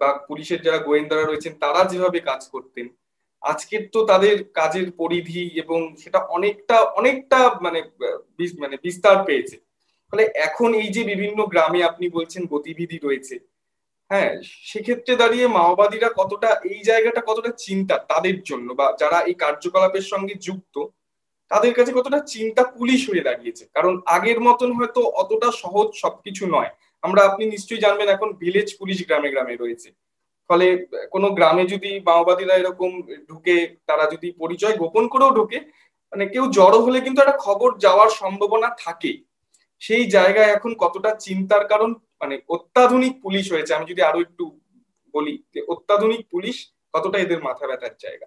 বা পুলিশের যারা গোয়েন্দারা রয়েছেন তারা যেভাবে কাজ করতেন, আজকের তো তাদের কাজের পরিধি এবং সেটা অনেকটা অনেকটা মানে মানে বিস্তার পেয়েছে। ফলে এখন এই যে বিভিন্ন গ্রামে আপনি বলছেন গতিবিধি রয়েছে, হ্যাঁ, সেক্ষেত্রে দাঁড়িয়ে মাওবাদীরা কতটা এই জায়গাটা কতটা চিন্তা তাদের জন্য, বা যারা এই কার্যকলাপের সঙ্গে যুক্ত তাদের কাছে কতটা চিন্তা পুলিশ হয়ে দাঁড়িয়েছে? কারণ আগের মতন হয়তো অতটা সহজ সবকিছু নয়। আপনি নিশ্চয়ই জানবেন এখন ভিলেজ পুলিশ গ্রামে গ্রামে রয়েছে। ফলে কোনো গ্রামে যদি মাওবাদীরা এরকম ঢুকে, তারা যদি পরিচয় গোপন করেও ঢোকে, মানে কেউ জড়ো হলে কিন্তু একটা খবর যাওয়ার সম্ভাবনা থাকে। সেই জায়গায় এখন কতটা চিন্তার কারণ, মানে অত্যাধুনিক পুলিশ হয়েছে, আমি যদি আরো একটু বলি যে অত্যাধুনিক পুলিশ কতটা এদের মাথা ব্যথার জায়গা।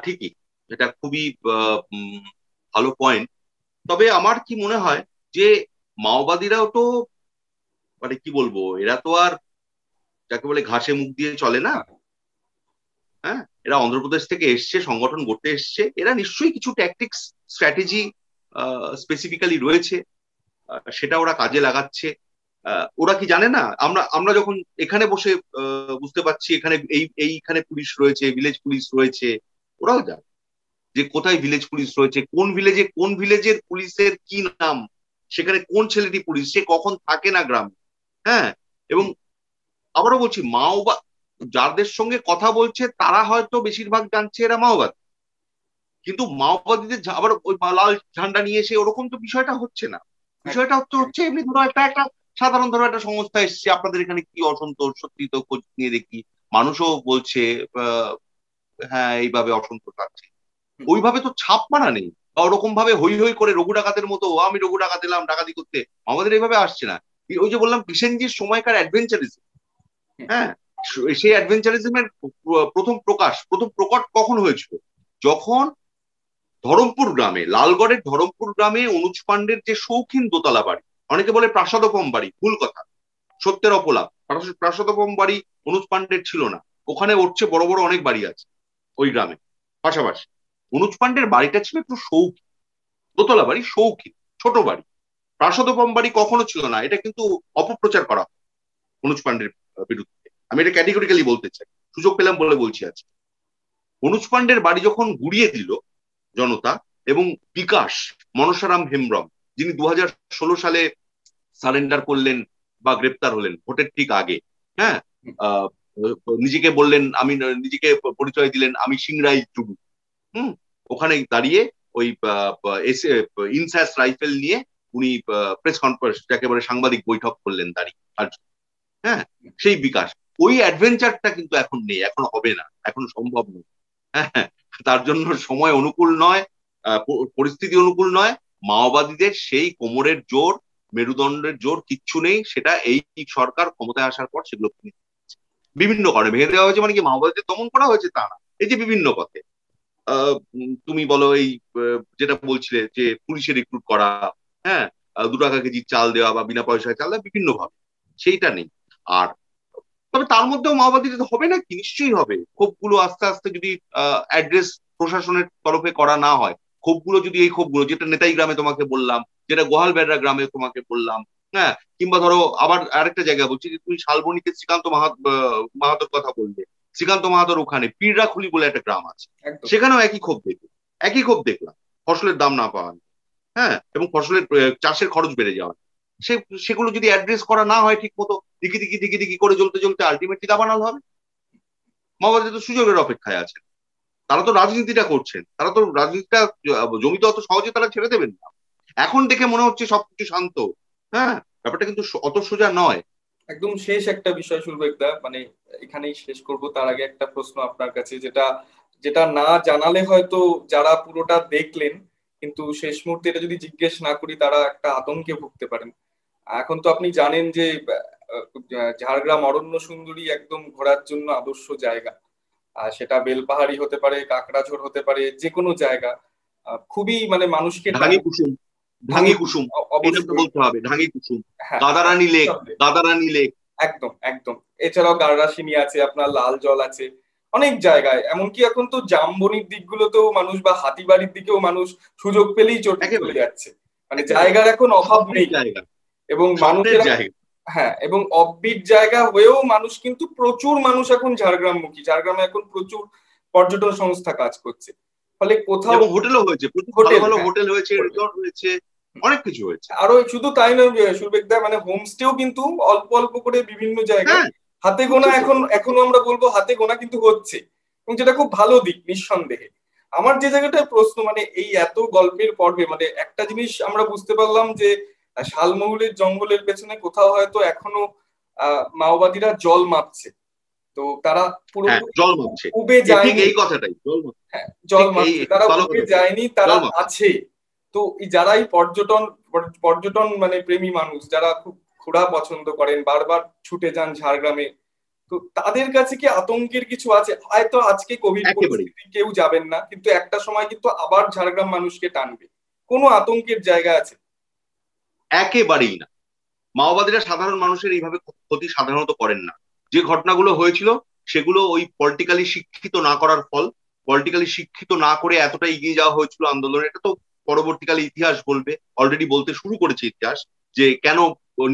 ঠিকই, এটা খুবই ভালো পয়েন্ট। তবে আমার কি মনে হয় যে মাওবাদীরাও তো, মানে কি বলবো, এরা তো আর যাকে বলে ঘাসে মুখ দিয়ে চলে না। হ্যাঁ, এরা অন্ধ্রপ্রদেশ থেকে এসছে, সংগঠন গড়তে এসছে, এরা নিশ্চয়ই কিছু ট্যাকটিক্স, স্ট্র্যাটেজি স্পেসিফিক্যালি রয়েছে, সেটা ওরা কাজে লাগাচ্ছে। ওরা কি জানে না, আমরা আমরা যখন এখানে বসে বুঝতে পারছি এখানে এইখানে পুলিশ রয়েছে, ভিলেজ পুলিশ রয়েছে, ওরাও জানে যে কোথায় ভিলেজ পুলিশ রয়েছে, কোন ভিলেজে কোন ভিলেজের পুলিশের কি নাম, সেখানে কোন ছেলেটি পুলিশ, সে কখন থাকে না গ্রামে। হ্যাঁ, এবং আবারও বলছি, যাদের সঙ্গে কথা বলছে তারা হয়তো বেশিরভাগ জানছে এরা মাওবাদী, কিন্তু মাওবাদীদের আবার ওই লাল ঝান্ডা নিয়ে এসে ওরকম তো বিষয়টা হচ্ছে না। বিষয়টা হচ্ছে হচ্ছে এমনি ধরো একটা একটা সাধারণ ধরো একটা সংস্থা এসছে, আপনাদের এখানে কি অসন্তোষ, সত্যি তো খোঁজ নিয়ে দেখি, মানুষও বলছে আহ, হ্যাঁ এইভাবে অসন্তোষ আছে, ওইভাবে তো ছাপ মারা নেই, বা ওরকম ভাবে হই হই করে রঘু ডাকাতের মতো আমি রঘু ডাকাত এলাম ডাকাতি করতে, আমাদের এইভাবে আসছে না। ওই যে বললাম কিষেনজির সময়কার অ্যাডভেঞ্চারিজম, হ্যাঁ, সেই অ্যাডভেঞ্চারিজমের প্রথম প্রকাশ, প্রথম প্রকট কখন হয়েছিল? যখন ধরমপুর গ্রামে, লালগড়ের ধরমপুর গ্রামে অনুজ পাণ্ডের যে শৌখিন দোতলা বাড়ি, অনেকে বলে প্রাসাদোপম বাড়ি, ভুল কথা, সত্যের অপলাপ, প্রাসাদোপম বাড়ি অনুজ পাণ্ডের ছিল না, ওখানে ওর চেয়ে বড় বড় অনেক বাড়ি আছে ওই গ্রামে পাশাপাশি। অনুজ পাণ্ডের বাড়িটা ছিল একটু শৌখিন, দোতলা বাড়ি, শৌখিন ছোট বাড়ি, প্রাসাদোপম বাড়ি কখনো ছিল না, এটা কিন্তু অপপ্রচার করা হয় অনুজ পাণ্ডের বিরুদ্ধে, আমি এটা ক্যাটেগরিক্যালি বলতে চাই, সুযোগ পেলাম বলে বলছি আজকে। অনুজ পাণ্ডের বাড়ি যখন গুড়িয়ে দিল জনতা, এবং বিকাশ মনসারাম হেমব্রম, যিনি 2016 সালে সারেন্ডার করলেন বা গ্রেপ্তার হলেন ভোটের ঠিক আগে, হ্যাঁ, আহ, নিজেকে বললেন, আমি নিজেকে পরিচয় দিলেন আমি সিংরাই টুডু, হুম, ওখানে দাঁড়িয়ে ওই ইনসাস রাইফেল নিয়ে উনি প্রেস কনফারেন্স, যাকে বলে সাংবাদিক বৈঠক করলেন দাঁড়িয়ে, আর হ্যাঁ, সেই বিকাশ, ওই অ্যাডভেঞ্চারটা কিন্তু এখন নেই, এখন হবে না, এখন সম্ভব নয়। হ্যাঁ, তার জন্য সময় অনুকূল নয়, পরিস্থিতি অনুকূল নয়, মাওবাদীদের সেই কোমরের জোর, মেরুদণ্ডের জোর কিচ্ছু নেই, সেটা এই সরকার ক্ষমতায় আসার পর সেগুলো বিভিন্ন কারণে ভেঙে দেওয়া হয়েছে, মানে কি মাওবাদীদের দমন করা হয়েছে তা না, এই যে বিভিন্ন পথে তুমি বলো এই যেটা বলছিলে যে পুলিশে রিক্রুট করা, হ্যাঁ, 2 টাকা কেজি চাল দেওয়া বা বিনা পয়সায় চাল দেওয়া, বিভিন্ন ভাবে সেইটা নেই। আর তবে তার মধ্যেও মাওবাদীদের হবে না কি, নিশ্চয়ই হবে, ক্ষোভগুলো আস্তে আস্তে যদি অ্যাড্রেস প্রশাসনের তরফে করা না হয়, ক্ষোভগুলো যদি, এই ক্ষোভগুলো যেটা নেতাই গ্রামে তোমাকে বললাম, যেটা গোহালবেড়া গ্রামে তোমাকে বললাম, হ্যাঁ, কিংবা ধরো আবার আরেকটা জায়গা বলছি, যে তুমি শালবনীতে শ্রীকান্ত মাহাতোর কথা বললে, শ্রীকান্ত মাহাতোর ওখানে পিররাখুলি বলে একটা গ্রাম আছে, একদম। সেখানেও একই ক্ষোভ দেখলাম, একই ক্ষোভ দেখলাম, ফসলের দাম না পাওয়া, হ্যাঁ, এবং ফসলের চাষের খরচ বেড়ে যাওয়া, সে সেগুলো যদি অ্যাড্রেস করা না হয় ঠিক মতো, দিকি দিকি দিকি দিকি করে চলতে চলতে আলটিমেটলি দাবানল হবে। মাওবাদী তো সুযোগের অপেক্ষায় আছেন, তারা তো রাজনীতিটা করছেন, তারা তো রাজনীতিটা, জমি তো অত সহজে তারা ছেড়ে দেবেন না। এখন দেখে মনে হচ্ছে সবকিছু শান্ত, হ্যাঁ, ব্যাপারটা কিন্তু অত সোজা নয়। একদম শেষ একটা বিষয় সুরবেকদা, মানে এখানেই শেষ করব, তার আগে একটা প্রশ্ন আপনার কাছে, যেটা যেটা না জানালে হয়তো যারা পুরোটা দেখলেন কিন্তু শেষ মুহূর্তে এটা যদি জিজ্ঞেস না করি তারা একটা আতঙ্কে ভুগতে পারেন। এখন তো আপনি জানেন যে ঝাড়গ্রাম অরণ্য সুন্দরী একদম ঘোরার জন্য আদর্শ জায়গা। আর সেটা বেলপাহাড়ি হতে পারে, কাকড়াঝোড় হতে পারে, যে কোনো জায়গা খুবই মানে মানুষকে ঢাঙি টানে। কুসুম, ঢাঙি ঢাঙি কুসুম, এই নামটা অবশ্যই। বলতে হবে, ঢাঙি কুসুম। হ্যাঁ, হ্যাঁ, গাদারানি লেক, নিঃসন্দেহে। গাদারানি লেক। একদম একদম। এছাড়াও গাড়রাশিনি আছে, আপনার লাল জল আছে, অনেক জায়গায়, এমনকি এখন তো জামবনির দিকগুলোতেও মানুষ বা হাতিবাড়ির দিকেও মানুষ সুযোগ পেলেই চলে একেবারে, যাচ্ছে। মানে একেবারে জায়গার এখন অভাব স্বপ্নের নেই। জায়গা, এবং স্বপ্নের মানুষের, জায়গা। হ্যাঁ, এবং অফবিট জায়গা হয়েও মানুষ কিন্তু প্রচুর মানুষ এখন ঝাড়গ্রামমুখী, ঝাড়গ্রামে এখন প্রচুর পর্যটন সংস্থা কাজ করছে, ফলে কোথাও এবং হোটেলও হয়েছে, প্রচুর ভালো হোটেল, ভালো হ্যাঁ, হোটেল হয়েছে, হোটেল। রিসর্ট হয়েছে, অনেক কিছু হয়েছে। আরো শুধু তাই নয় সুরবেকদা, মানে হোমস্টেও কিন্তু অল্প অল্প করে বিভিন্ন জায়গায় হ্যাঁ, হাতে গোনা, হচ্ছে তো, হচ্ছে তো। এখনো আমরা বলবো হাতে গোনা কিন্তু হচ্ছে, এবং যেটা খুব ভালো দিক নিঃসন্দেহে। আমার যে জায়গাটায় প্রশ্ন, মানে এই এত গল্পের পর্বে মানে একটা জিনিস আমরা বুঝতে পারলাম যে শালমহুলের জঙ্গলের পেছনে কোথাও হয়তো এখনো মাওবাদীরা জল মাপছে। তো তারা হ্যাঁ, পুরোপুরি জল মাপছে। উবে ঠিক যায়নি। এই কথাটাই, জল মাপছে। হ্যাঁ, জল ঠিক এই মাপছে, খুব তারা ভালো উবে কথা বলেছে, যায়নি, তারা জল মাপছে। আছে। তো এই যারা এই পর্যটন পর্যটন মানে প্রেমী মানুষ যারা খুব ঘোরা পছন্দ করেন, বারবার ছুটে যান ঝাড়গ্রামে, তো তাদের কাছে কি আতঙ্কের কিছু আছে? হয়তো আজকে কোভিড একেবারেই, পরিস্থিতি কেউ যাবেন না, কিন্তু একটা সময় কিন্তু আবার ঝাড়গ্রাম মানুষকে টানবে, কোনো আতঙ্কের জায়গা আছে? একেবারেই না। মাওবাদীরা সাধারণ মানুষের এইভাবে ক্ষতি সাধারণত করেন না। যে ঘটনাগুলো হয়েছিল সেগুলো ওই পলিটিক্যালি শিক্ষিত না করার ফল। পলিটিক্যালি শিক্ষিত না করে এতটা এগিয়ে যাওয়া হয়েছিল আন্দোলনে, এটা তো পরবর্তীকালে ইতিহাস বলবে, অলরেডি বলতে শুরু করেছে ইতিহাস, যে কেন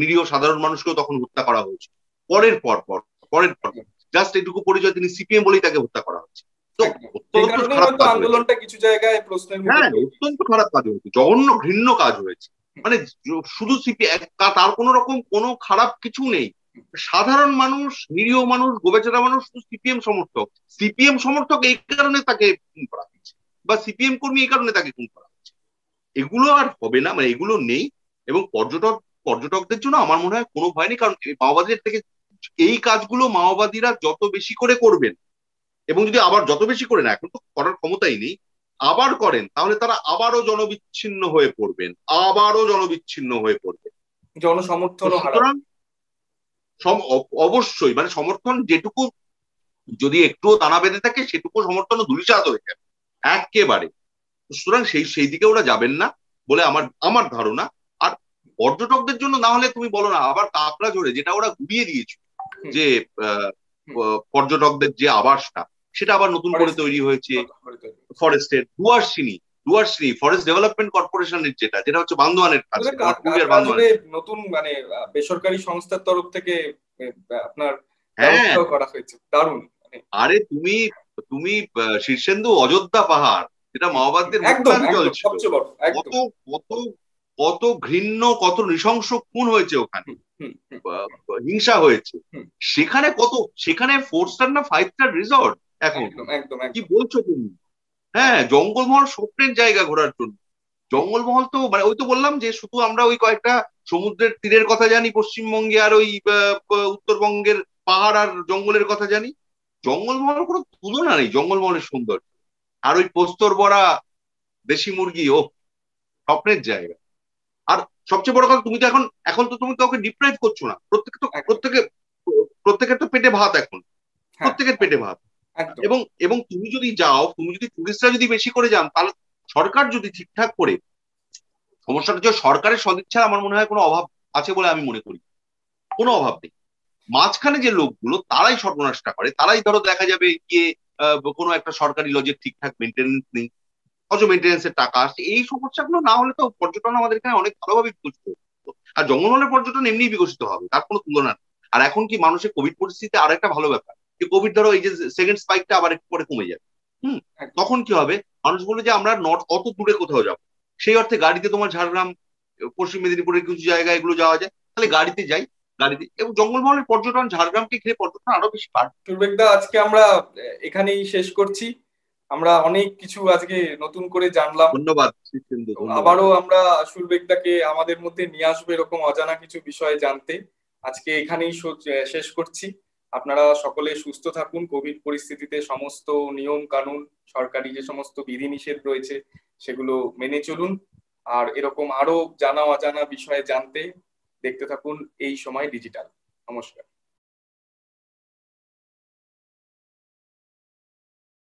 নিরীহ সাধারণ মানুষকেও তখন হত্যা করা হয়েছে। পরের পর পর পরের পর জাস্ট এটুকু পরিচয়, তিনি সিপিএম বলেই তাকে হত্যা করা হচ্ছে। তো একদম, যে অত্যন্ত কারণে খারাপ হয়তো কাজ হয়েছে। আন্দোলনটা কিছু জায়গায় প্রশ্নের মুখে হ্যাঁ, পড়ে গেছে। অত্যন্ত খারাপ কাজ হয়েছে, জঘন্য ঘৃণ্য কাজ হয়েছে। মানে শুধু তার কোনো রকম কোনো খারাপ কিছু নেই। সাধারণ মানুষ, নিরীহ মানুষ, গোবেচারা মানুষ শুধু সিপিএম সমর্থক, সিপিএম সমর্থক এই কারণে তাকে খুন করা হচ্ছে, বা সিপিএম কর্মী এই কারণে তাকে খুন করা হচ্ছে। এগুলো আর হবে না, মানে এগুলো নেই। এবং পর্যটকদের জন্য আমার মনে হয় কোনো ভয় নেই, কারণ এই মাওবাদীদের থেকে এই কাজগুলো মাওবাদীরা যত বেশি করে করবেন, এবং যদি আবার যত বেশি করে না, এখন তো করার ক্ষমতাই নেই, আবার করেন, তাহলে তারা আবারও জনবিচ্ছিন্ন হয়ে পড়বেন, আবারও জনবিচ্ছিন্ন হয়ে পড়বেন। তো জনসমর্থনও হারাবে। সুতরাং অবশ্যই মানে সমর্থন যেটুকু, যদি একটুও দানা বেঁধে থাকে সেটুকু সমর্থন ধূলিসাৎ হয়ে যাবে একেবারে। সুতরাং সেই সেই দিকে ওরা যাবেন না বলে আমার আমার ধারণা। আর পর্যটকদের জন্য না হলে তুমি বলো না, আবার কাঁকড়া ঝোড়ে যেটা ওরা ঘুরিয়ে দিয়েছে, হুম, যে আহ, হুম। পর্যটকদের যে আবাসটা, সেটা আবার নতুন করে ফরেস্ট, তৈরি হয়েছে। নতুন করে তৈরি হচ্ছে। ফরেস্টের ডুয়ার্সিনি ফরেস্ট ডেভেলপমেন্ট কর্পোরেশনের, যেটা যেটা হচ্ছে বান্দোয়ানের কাছে, আসলে তোমার পুরুলিয়ার কাঁকড়া জোরে বান্দোয়ানে। নতুন মানে বেসরকারি সংস্থার তরফ থেকে আপনার হ্যাঁ, ব্যবস্থাও করা হয়েছে, দারুণ মানে। আরে তুমি তুমি শীর্ষেন্দু, অযোধ্যা পাহাড়, যেটা হুম, হুম, মাওবাদীদের একদম মুক্তাঞ্চল একদম ছিল, সবচেয়ে বড়, কত একদম। কত কত ঘৃণ্য, কত নৃশংস খুন হয়েছে ওখানে, হুম, হুম, হুম, হিংসা হয়েছে। হুম। সেখানে কত, সেখানে 4 স্টার না 5 স্টার রিসর্ট এখন। একদম একদম কি একদম। বলছো তুমি? হ্যাঁ, জঙ্গলমহল স্বপ্নের জায়গা ঘোরার জন্য। জঙ্গলমহল তো মানে ওই তো বললাম যে শুধু আমরা ওই কয়েকটা সমুদ্রের তীরের কথা জানি পশ্চিমবঙ্গে, আর ওই উত্তরবঙ্গের পাহাড় আর জঙ্গলের কথা জানি। জঙ্গলমহলের কোনো তুলনা নেই, জঙ্গলমহলের সৌন্দর্য। আর ওই পোস্তর বড়া, দেশি মুরগি, ও স্বপ্নের জায়গা। আর সবচেয়ে বড় কথা, তুমি তো এখন এখন তো তুমি কাউকে ডিপ্রাইভ করছো না, একদম। প্রত্যেকের তো পেটে ভাত এখন, হ্যাঁ, প্রত্যেকের হ্যাঁ, পেটে ভাত। একদম। এবং এবং তুমি যদি যাও, তুমি যদি টুরিস্টরা যদি বেশি করে যান, তাহলে সরকার যদি ঠিকঠাক করে, সমস্যাটা হচ্ছে সরকারের সদিচ্ছা আমার মনে হয় কোনো অভাব আছে বলে আমি মনে করি, কোনো অভাব নেই। মাঝখানে যে লোকগুলো তারাই সর্বনাশটা করে, তারাই ধরো দেখা যাবে গিয়ে কোনো একটা সরকারি লজের ঠিকঠাক মেনটেনেন্স নেই, অথচ মেনটেনেন্সের টাকা আসছে। এই সমস্যাগুলো না হলে তো পর্যটন আমাদের এখানে অনেক ভালোভাবে বিকশিত হতো। আর জঙ্গলমহলের পর্যটন এমনি বিকশিত হবে, তার কোনো তুলনা নেই। আর এখন কি, মানুষের কোভিড পরিস্থিতিতে আর একটা ভালো ব্যাপার, যে কোভিড ধরো এই যে সেকেন্ড স্পাইকটা আবার একটু পরে কমে যাবে। হুম। একদম। তখন কি হবে, মানুষ বলে যে আমরা নট অত দূরে কোথাও যাবো, সেই অর্থে গাড়িতে তোমার ঝাড়গ্রাম, পশ্চিম মেদিনীপুরের কিছু জায়গা এগুলো যাওয়া যায়, তাহলে গাড়িতে যাই, গাড়িতে। এবং জঙ্গলমহলের পর্যটন, ঝাড়গ্রামকে ঘিরে পর্যটন আরো বেশি বাড়বে। সুরবেকদা, আজকে আমরা এখানেই শেষ করছি। আমরা অনেক কিছু আজকে নতুন করে জানলাম। ধন্যবাদ শীর্ষেন্দু, তো ধন্যবাদ। আবারও আমরা সুরবেকদাকে আমাদের মধ্যে নিয়ে আসবো এরকম অজানা কিছু বিষয় জানতে। আজকে এখানেই শেষ করছি। আপনারা সকলে সুস্থ থাকুন, কোভিড পরিস্থিতিতে সমস্ত নিয়ম কানুন, সরকারি যে সমস্ত বিধিনিষেধ রয়েছে সেগুলো মেনে চলুন। আর এরকম আরো জানা অজানা বিষয়ে জানতে দেখতে থাকুন এই সময় ডিজিটাল। নমস্কার।